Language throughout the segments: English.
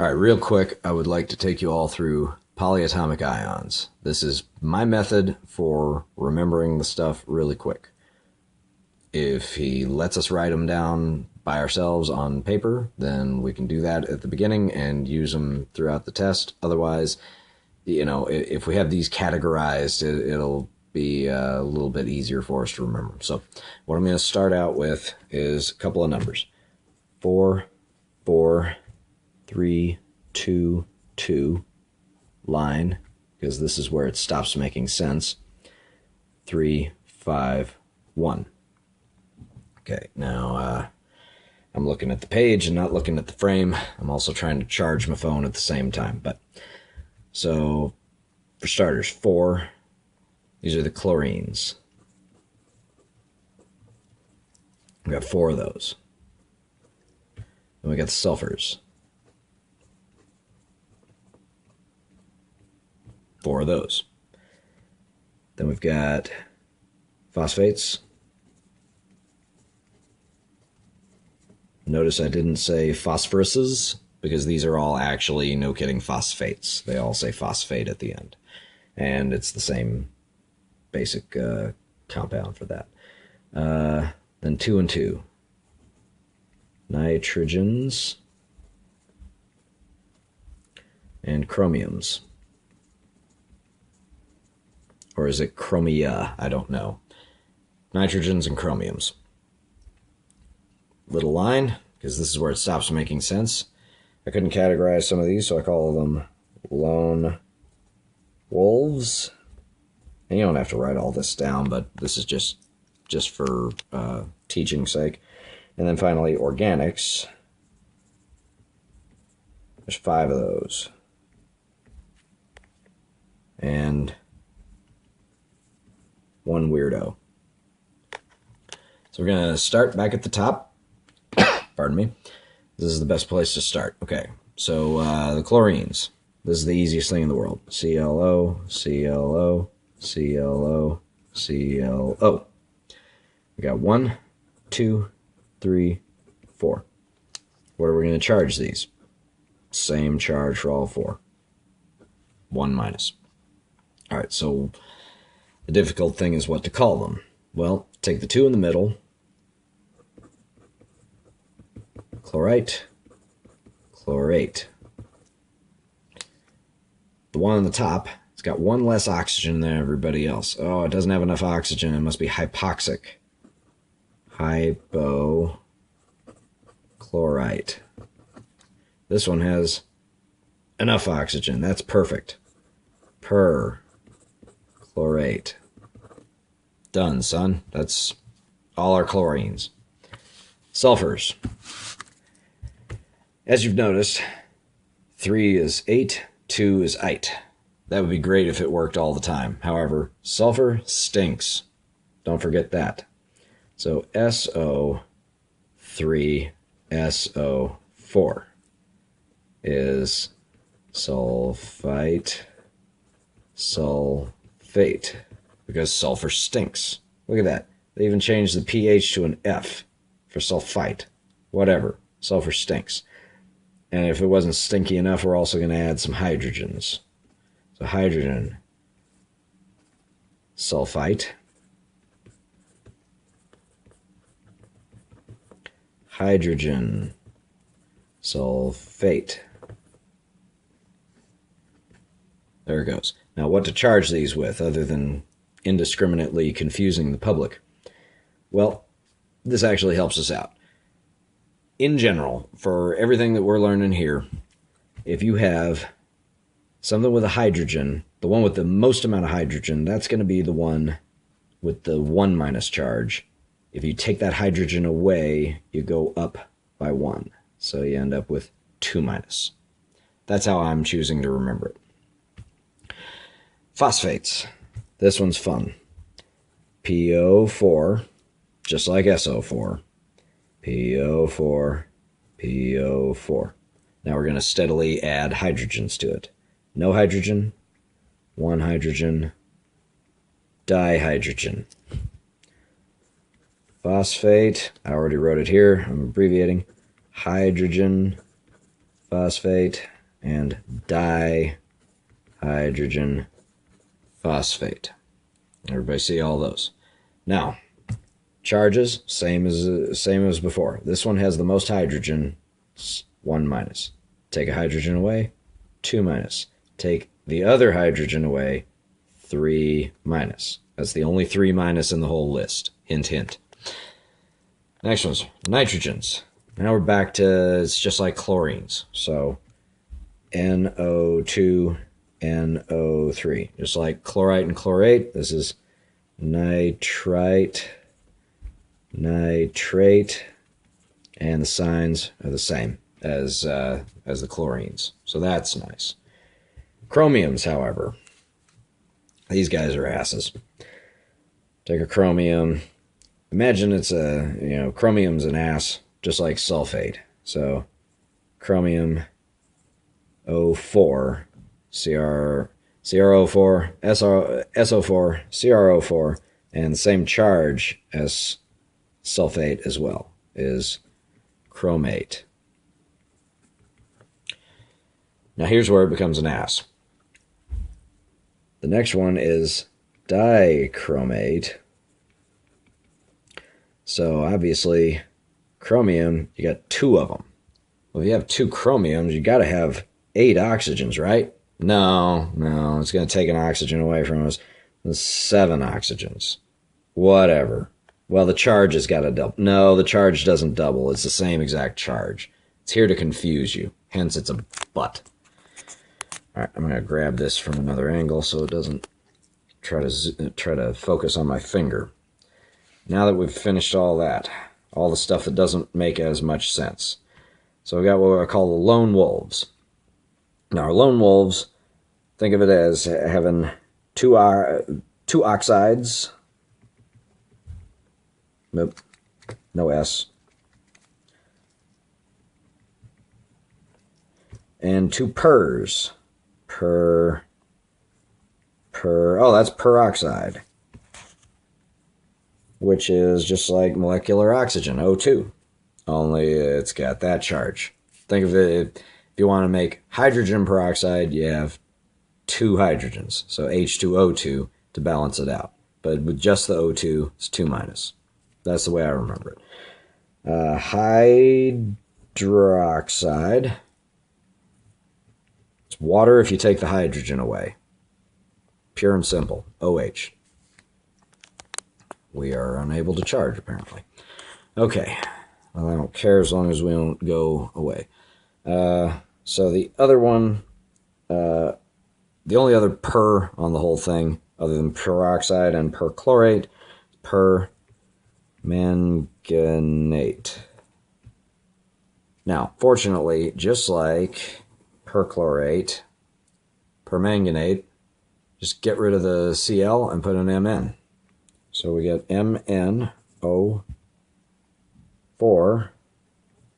All right, real quick, I would like to take you all through polyatomic ions. This is my method for remembering the stuff really quick. If he lets us write them down by ourselves on paper, then we can do that at the beginning and use them throughout the test. Otherwise, you know, if we have these categorized, it'll be a little bit easier for us to remember. So what I'm going to start out with is a couple of numbers. 4, 4, 3, 2, 2, line, because this is where it stops making sense. 3, 5, 1. Okay, now I'm looking at the page and not looking at the frame. I'm also trying to charge my phone at the same time. But so for starters, 4, these are the chlorines. We got 4 of those. Then we got the sulfurs. 4 of those. Then we've got phosphates. Notice I didn't say phosphoruses because these are all actually, no kidding, phosphates. They all say phosphate at the end. And it's the same basic compound for that. Then 2 and 2. Nitrogens and chromiums. Or is it chromia? I don't know. Nitrogens and chromiums. Little line, because this is where it stops making sense. I couldn't categorize some of these, so I call them lone wolves. And you don't have to write all this down, but this is just for teaching's sake. And then finally, organics. There's 5 of those. And 1 weirdo. So we're going to start back at the top. Pardon me. This is the best place to start. Okay, so the chlorines. This is the easiest thing in the world. ClO, ClO, ClO, ClO. We got 1, 2, 3, 4. What are we going to charge these? Same charge for all 4. 1 minus. All right, so the difficult thing is what to call them. Well, take the 2 in the middle. Chlorite, chlorate. The one on the top, it's got 1 less oxygen than everybody else. Oh, it doesn't have enough oxygen. It must be hypoxic. Hypochlorite. This one has enough oxygen. That's perfect. Perchlorate. Done, son. That's all our chlorines. Sulfurs. As you've noticed, 3 is 8, 2 is 8. That would be great if it worked all the time. However, sulfur stinks. Don't forget that. So SO3SO4 is sulfite, sulfate, because sulfur stinks. Look at that. They even changed the pH to an F for sulfite. Whatever. Sulfur stinks. And if it wasn't stinky enough, we're also going to add some hydrogens. So hydrogen, sulfite, hydrogen, sulfate. There it goes. Now what to charge these with other than indiscriminately confusing the public? Well, this actually helps us out. In general, for everything that we're learning here, if you have something with a hydrogen, the one with the most amount of hydrogen, that's going to be the one with the 1 minus charge. If you take that hydrogen away, you go up by 1. So you end up with 2 minus. That's how I'm choosing to remember it. Phosphates. This one's fun. PO4, just like SO4. PO4, PO4. Now we're going to steadily add hydrogens to it. No hydrogen, 1 hydrogen, dihydrogen. Phosphate, I already wrote it here, I'm abbreviating. Hydrogen, phosphate, and dihydrogen phosphate. Everybody see all those? Now, charges, same as before. This one has the most hydrogen, 1 minus. Take a hydrogen away, 2 minus. Take the other hydrogen away, 3 minus. That's the only 3 minus in the whole list. Hint, hint. Next one's nitrogens. Now we're back to, it's just like chlorines. So NO2, NO3. Just like chlorite and chlorate, this is nitrite, nitrate, and the signs are the same as the chlorines. So that's nice. Chromiums, however, these guys are asses. Take a chromium. Imagine it's chromium's an ass, just like sulfate. So chromium O4, CrO4, SO4, CrO4, and the same charge as sulfate as well, is chromate. Now here's where it becomes an ass. The next one is dichromate. So obviously, chromium, you got 2 of them. Well, if you have 2 chromiums, you got to have 8 oxygens, right? No, it's going to take an oxygen away from us. 7 oxygens. Whatever. Well, the charge has got to double. No, the charge doesn't double. It's the same exact charge. It's here to confuse you. Hence, it's a butt. All right, I'm going to grab this from another angle so it doesn't try to focus on my finger. Now that we've finished all that, all the stuff that doesn't make as much sense. So we got what I call the lone wolves. Now, our lone wolves, think of it as having two oxides. Nope, no S. And 2 pers. Oh, that's peroxide, which is just like molecular oxygen, O2, only it's got that charge. Think of it, if you want to make hydrogen peroxide, you have 2 hydrogens, so H2O2 to balance it out. But with just the O2, it's 2 minus. That's the way I remember it. Hydroxide. It's water if you take the hydrogen away. Pure and simple, OH. We are unable to charge, apparently. Okay. Well, I don't care as long as we don't go away. So the other one, the only other per on the whole thing, other than peroxide and perchlorate, permanganate. Now, fortunately, just like perchlorate, permanganate, just get rid of the Cl and put an Mn. So we get MnO4,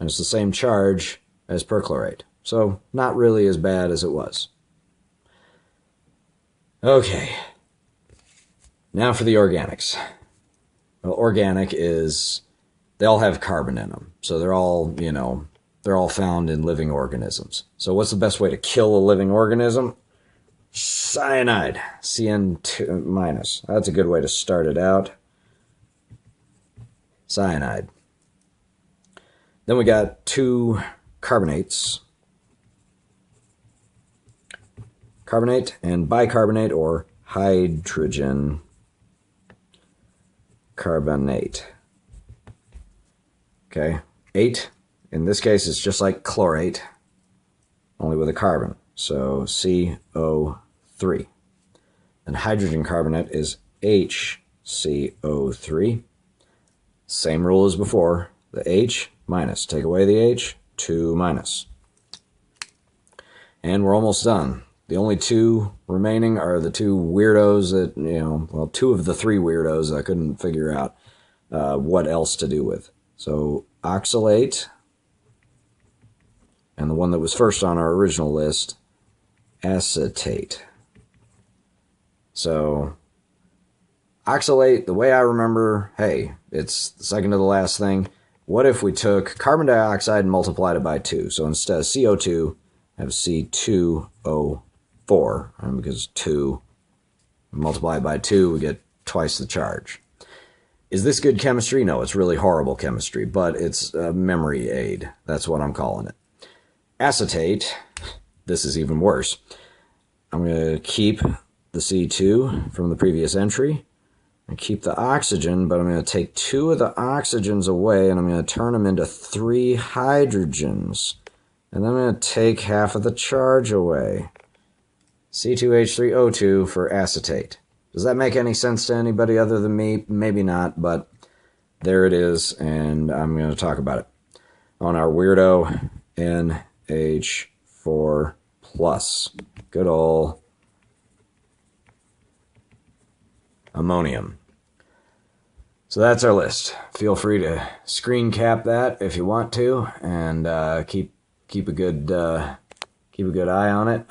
and it's the same charge as perchlorate. So not really as bad as it was. Okay. Now for the organics. Well, organic is, they all have carbon in them. So they're all, they're all found in living organisms. So what's the best way to kill a living organism? Cyanide, Cn2 minus. That's a good way to start it out. Cyanide. Then we got 2 carbonates. Carbonate and bicarbonate, or hydrogen carbonate. Okay, 8. In this case, it's just like chlorate, only with a carbon. So CO3. And hydrogen carbonate is HCO3. Same rule as before. The H minus. Take away the H, 2 minus. And we're almost done. The only 2 remaining are the 2 weirdos that, 2 of the 3 weirdos I couldn't figure out what else to do with. So oxalate, and the one that was first on our original list, acetate. So oxalate, the way I remember, hey, it's the second to the last thing. what if we took carbon dioxide and multiplied it by 2? So instead of CO2, have C2O4, and because 2 multiplied by 2, we get twice the charge. Is this good chemistry? No, it's really horrible chemistry, but it's a memory aid. That's what I'm calling it. Acetate, this is even worse. I'm going to keep the C2 from the previous entry and keep the oxygen, but I'm going to take 2 of the oxygens away and I'm going to turn them into 3 hydrogens. And then I'm going to take half of the charge away. C2H3O2 for acetate. Does that make any sense to anybody other than me? Maybe not, but there it is, and I'm going to talk about it. On our weirdo NH4+. Good old ammonium. So that's our list. Feel free to screen cap that if you want to, and keep a good eye on it.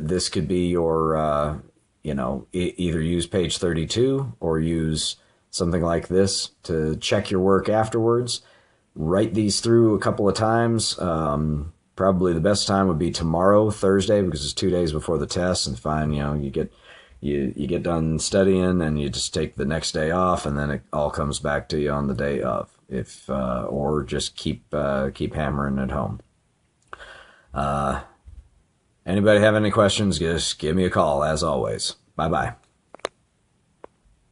This could be your either use page 32 or use something like this to check your work afterwards. Write these through a couple of times. Probably the best time would be tomorrow, Thursday, because it's 2 days before the test, and fine, you get done studying and you just take the next day off, and then it all comes back to you on the day of. Or just keep hammering at home. Anybody have any questions, just give me a call, as always. Bye-bye.